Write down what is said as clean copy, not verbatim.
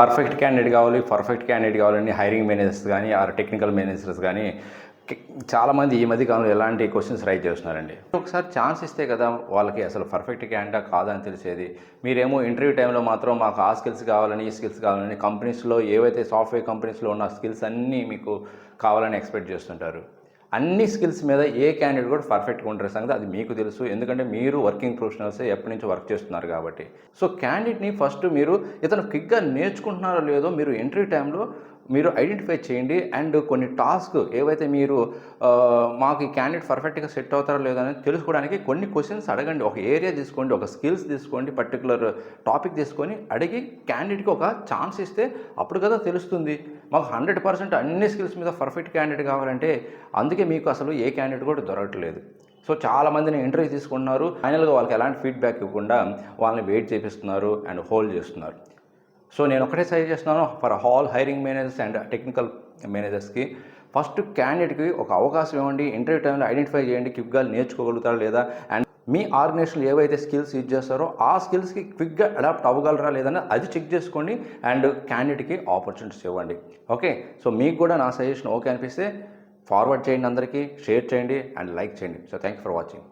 Perfect candidate కావాలని hiring managers కానీ are technical managers కానీ చాలామంది ఈ మధ్య కాలంలో ఎలాంటి క్వశ్చన్స్ రైజ్ చేస్తున్నారండి. ఒకసారి ఛాన్స్ ఇస్తే కదా వాళ్ళకి అసలు పర్ఫెక్ట్ క్యాండిడేట్ కాదా అని తెలిసేది. మీరేమో ఇంటర్వ్యూ టైంలో మాత్రం మాకు ఆ స్కిల్స్ కావాలని ఈ స్కిల్స్ కావాలని కంపెనీస్లో ఏవైతే సాఫ్ట్వేర్ కంపెనీస్లో ఉన్న స్కిల్స్ అన్నీ మీకు కావాలని ఎక్స్పెక్ట్ చేస్తుంటారు. అన్ని స్కిల్స్ మీద ఏ క్యాండిడేట్ కూడా పర్ఫెక్ట్గా ఉంటారు సంగతి అది మీకు తెలుసు. ఎందుకంటే మీరు వర్కింగ్ ప్రొఫెషనల్సే ఎప్పటి నుంచో వర్క్ చేస్తున్నారు కాబట్టి. సో క్యాండిడేట్ని ఫస్ట్ మీరు ఇతను క్విక్గా నేర్చుకుంటున్నారో లేదో మీరు ఇంటర్వ్యూ టైంలో మీరు ఐడెంటిఫై చేయండి. అండ్ కొన్ని టాస్క్ ఏవైతే మీరు మాకు ఈ క్యాండిడేట్ పర్ఫెక్ట్గా సెట్ అవుతారో లేదో అని తెలుసుకోవడానికి కొన్ని క్వశ్చన్స్ అడగండి. ఒక ఏరియా తీసుకోండి, ఒక స్కిల్స్ తీసుకోండి, పర్టికులర్ టాపిక్ తీసుకొని అడిగి క్యాండిడేట్కి ఒక ఛాన్స్ ఇస్తే అప్పుడు కదా తెలుస్తుంది. మాకు 100% అన్ని స్కిల్స్ మీద పర్ఫెక్ట్ క్యాండిడేట్ కావాలంటే అందుకే మీకు అసలు ఏ క్యాండిడేట్ కూడా దొరకట్లేదు. సో చాలామందిని ఇంటర్వ్యూ తీసుకుంటున్నారు, ఫైనల్గా వాళ్ళకి ఎలాంటి ఫీడ్బ్యాక్ ఇవ్వకుండా వాళ్ళని వెయిట్ చేపిస్తున్నారు అండ్ హోల్డ్ చేస్తున్నారు. సో నేను ఒకటే సజెస్ట్ చేస్తున్నాను for all hiring managers and technical మేనేజర్స్కి, ఫస్ట్ క్యాండిడేట్కి ఒక అవకాశం ఇవ్వండి. ఇంటర్వ్యూ టైంలో ఐడెంటిఫై చేయండి క్విక్గా నేర్చుకోగలుగుతారా లేదా, అండ్ మీ ఆర్గనైజేషన్లో ఏవైతే స్కిల్స్ యూజ్ చేస్తారో ఆ స్కిల్స్కి క్విక్గా అడాప్ట్ అవ్వగలరా లేదని అది చెక్ చేసుకోండి అండ్ క్యాండిడేట్కి ఆపర్చునిటీస్ ఇవ్వండి. ఓకే, సో మీకు కూడా నా సజెషన్ ఓకే అనిపిస్తే ఫార్వర్డ్ చేయండి, అందరికీ షేర్ చేయండి అండ్ లైక్ చేయండి. So thank you for watching.